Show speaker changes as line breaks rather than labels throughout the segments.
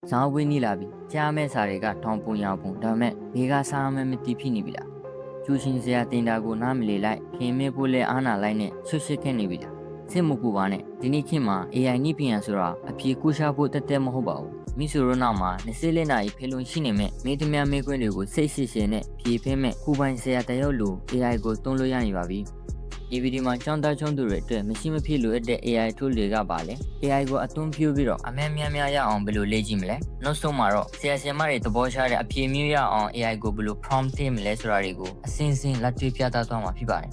ဇောင်းဝင်းနီလာပြီကြားမဲ့စာတွေကထောင်ပုံရပုံဒါမဲ့ဘေကစားမဲ့မတိဖြစ်နေပြီလားကျူရှင်စရာတင်တာကိုနားမလည်လိုက်ခင်မေဖို့လဲအားနာလိုက်နဲ့ဆွတ်ဆွတ်ခဲ့နေပြီလားစစ်မကူပါနဲ့ဒီနေ့ခေတ်မှာ AI နိပညာဆိုတာအပြေကူရှာဖို့တက်တက်မဟုတ်ပါဘူးမိဆိုရိုနာမှာ20လက်နာရီဖေလုံးရှိနေမဲ့မေးသမျှမေးခွန်းတွေကိုစိတ်ရှိရှိနဲ့ဖြေဖဲမဲ့ခုပိုင်ဆရာတယောက်လို AI ကိုသုံးလို့ရနေပါပြီဒီဗီဒီယိုမှာကျောင်းသားချုံသူတွေအတွက်မရှိမဖြစ်လိုအပ်တဲ့ AI tool တွေကပါလေ AI ကိုအသုံးပြုပြီးတော့အများများရအောင်ဘယ်လိုလေ့ကျင့်မလဲနောက်ဆုံးမှာတော့ဆရာမတွေသဘောကျတဲ့အဖြေမျိုးရအောင် AI ကိုဘယ်လို prompt တင်မလဲဆိုတာတွေကိုအစဉ်စဉ်လက်တွေ့ပြသသွားမှာဖြစ်ပါတယ်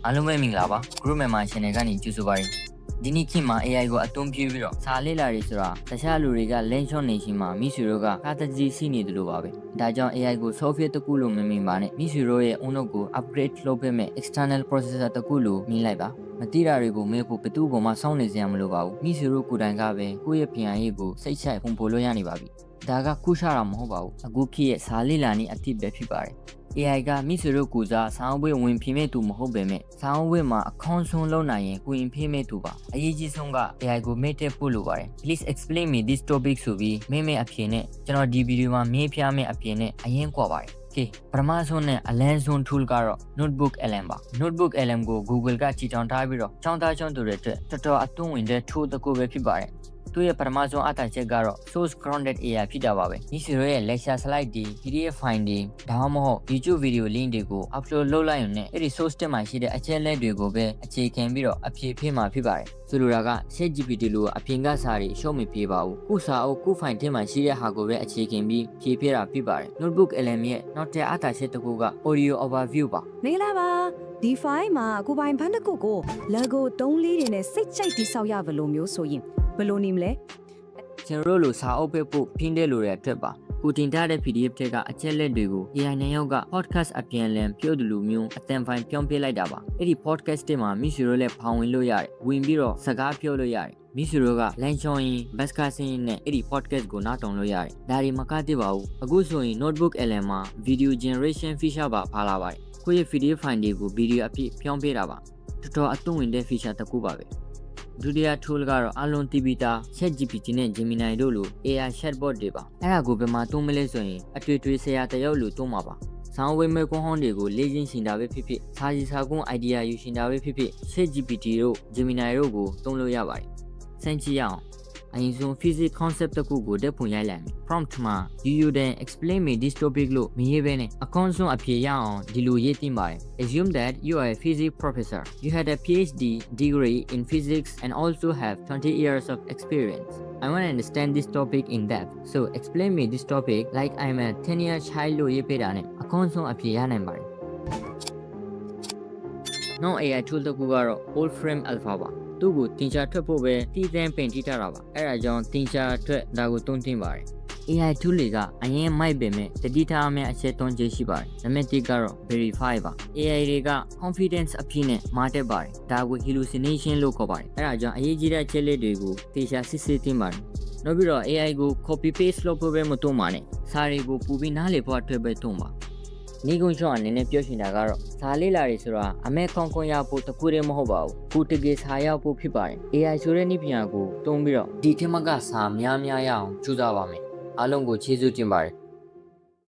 အားလုံးပဲမင်္ဂလာပါ Group Member Channel ကနေကြိုဆိုပါရစေဒီနေ့ခေတ်မှာ AI ကိုအသုံးပြုပြီးတော့စာလေ့လာရေးဆိုတာတခြားလူတွေကလင်းချောနေရှင်မှာမိဆွေတို့ကကာတကြီးရှိနေတယ်လို့ပါပဲဒါကြောင့် AI ကို software တစ်ခုလို့မမြင်ပါနဲ့မိဆွေတို့ရဲ့အုံနောက်ကို upgrade လုပ်ပေးမဲ့ external processor တစ်ခုလို့မြင်လိုက်ပါမတိတာတွေကိုမေးဖို့ဘယ်သူပေါ်မှာစောင့်နေစရာမလိုပါဘူးမိဆွေတို့ကိုယ်တိုင်ကပဲကိုယ့်ရဲ့ပြန်ရေးကိုစိတ်ချိုက်ပုံပေါ်လို့ရနေပါပြီဒါကကုရှာတာမဟုတ်ပါဘူးအခုခေတ်ရဲ့စာလေ့လာနည်းအသစ်ပဲဖြစ်ပါတယ်AI ကမိဆွေတို့ကူစားဆောင်းဝဲဝင်ဖြေမဲ့သူမဟုတ်ပေမဲ့ဆောင်းဝဲမှာအခေါင်းဆုံးလုပ်နိုင်ရင်ကိုရင်ဖြေမဲ့သူပါအရေးကြီးဆုံးက AI ကိုမေ့တဲ့ပို့လိုပါတယ် Please explain me this topic ဆိုပြီးမေ့အဖြေနဲ့ကျွန်တော်ဒီဗီဒီယိုမှာမေးပြမယ့်အဖြေနဲ့အရင်ကွာပါတယ်ကဲပထမဆုံးနဲ့အလန်းဆုံး tool ကတော့ Notebook LM ပါ Notebook LM ကို Google ကကြီးထောင်ထားပြီးတော့ကျောင်းသားကျောင်းသူတွေအတွက်တော်တော်အသုံးဝင်တဲ့ tool တစ်ခုပဲဖြစ်ပါတယ်သူရဲ့ပထမဆုံးအတားချက်ကတော့ source grounded AI ဖြစ်တာပါပဲဒီစီရဲ့ lecture slide တွေ PDF file တွေဒါမှမဟုတ် YouTube video link တွေကို upload လုပ်လိုက်ရင်အဲ့ဒီ source တက်မှာရှိတဲ့အချက်လက်တွေကိုပဲအခြေခံပြီးတော့အဖြေဖြေမှာဖြစ်ပါတယ်ဆိုလိုတာက ChatGPT လိုအပြင်ကစာတွေရှုံးမပြေပါဘူးခုစာအုပ်ခု file ထဲမှာရှိတဲ့ဟာကိုပဲအခြေခံပြီးဖြေတာဖြစ်ပါတယ် Notebook LM ရဲ့နောက်တဲ့အတားချက်တစ်ခုက audio overview ပါ
မင်္ဂလာပါဒီ file မှာကိုပိုင်ဘန်းတစ်ခုကို logo 3 လေးတွေနဲ့စိတ်ကြိုက်တိဆောက်ရဘယ်လိုမျိုးဆိုရင်ဘယ်လိုနေမလဲ
ကျွန်တော်တို့လိုစာအုပ်ပဲပို့ဖင်းတဲ့လိုတဲ့အတွက်ပါကိုတင်ထားတဲ့ PDF တွေကအချက်လက်တွေကို AI နဲ့ရောက်က podcast အပြန်လန်ပြောတယ်လို့မျိုးအတန်ဖိုင်ပြောင်းပြလိုက်တာပါအဲ့ဒီ podcast တွေမှာမိဆွေတို့လည်းဖောင်ဝင်လို့ရတယ်ဝင်ပြီးတော့စကားပြောလို့ရတယ်မိဆွေတို့ကလမ်းချောင်းရင်ဘတ်ကားစင်းနဲ့အဲ့ဒီ podcast ကိုနားထောင်လို့ရတယ်ဒါတွေမကသေးပါဘူးအခုဆိုရင် notebook LM မှာ video generation feature ပါလာပါတယ်ကိုယ့်ရဲ့ video file တွေကို video အပြည့်ပြောင်းပြတာပါတော်တော်အသုံးဝင်တဲ့ feature တစ်ခုပါပဲဒုတိယ tool ကတော့အလုံးတီးပြီးသား ChatGPT နဲ့ Gemini တို့လို AI chatbot တွေပါအဲ့ဒါကိုဘယ်မှာသုံးမလဲဆိုရင်အတွေ့ဆရာတယောက်လိုသုံးမှာပါဆောင်းဝဲမဲ့ကွန်ဟွန်တွေကိုလေ့ကျင့်ရှင်တာပဲဖြစ်ဖြစ်စာကြီးစာကုန်း idea ယူရှင်တာပဲဖြစ်ဖြစ် ChatGPT တို့ Gemini တို့ကိုသုံးလို့ရပါတယ်စမ်းကြည့်ရအောင်အရင်ဆုံး physics concept တစ်ခုကိုတက်ဖွင့်ရိုက်လိုက်မယ် prompt မှာ you then explain me this topic လို့မရေးဘဲနဲ့အကောင့်ဆုံးအဖြေရအောင်ဒီလိုရေးတင်ပါတယ် assume that you are a physics professor you had a PhD degree in physics and also have 20 years of experience I want to understand this topic in depth so explain me this topic like I'm a 10-year child လို့ရေးပေးတာနဲ့အကောင့်ဆုံးအဖြေရနိုင်ပါတယ် နောက် AI tool တစ်ခုကတော့ Wolfram Alpha ပါသူ့ကိုတင်ချာထွက်ဖို့ပဲတည်တံ့ပင်ထိထားတာပါအဲ့ဒါကြောင့်တင်ချာထွက်ဒါကိုသုံးသင့်ပါတယ် AI tool တွေကအရင်မိုက်ပေမဲ့တတိထားအမြအချက်3ချက်ရှိပါတယ်နံပါတ်1ကတော့ verify ပါ AI တွေက confidence အပြည့်နဲ့မှားတတ်ပါတယ်ဒါကို hallucination လို့ခေါ်ပါတယ်အဲ့ဒါကြောင့်အရေးကြီးတဲ့ချက်လက်တွေကိုတင်ချာစစ်ဆေးသင့်ပါတယ်နောက်ပြီးတော့ AI ကို copy paste လုပ်ဖို့ပဲမသုံးပါနဲ့စာတွေကိုပူပြီးနားလည်ဖို့အတွက်ပဲသုံးပါနေကုန်းချောင်းအနေနဲ့ပြောရှင်တာကတော့စာလေးလာတွေဆိုတာအမဲခေါင်းခွန်ရဖို့တခုတည်းမဟုတ်ပါဘူးကိုတကယ်စာရောက်ဖို့ဖြစ်ပါတယ် AI ဆိုတဲ့နည်းပညာကိုသုံးပြီးတော့ဒီထက်မကစာများရအောင်ကြိုးစားပါမယ်အားလုံးကိုကျေးဇူးတင်ပါတယ်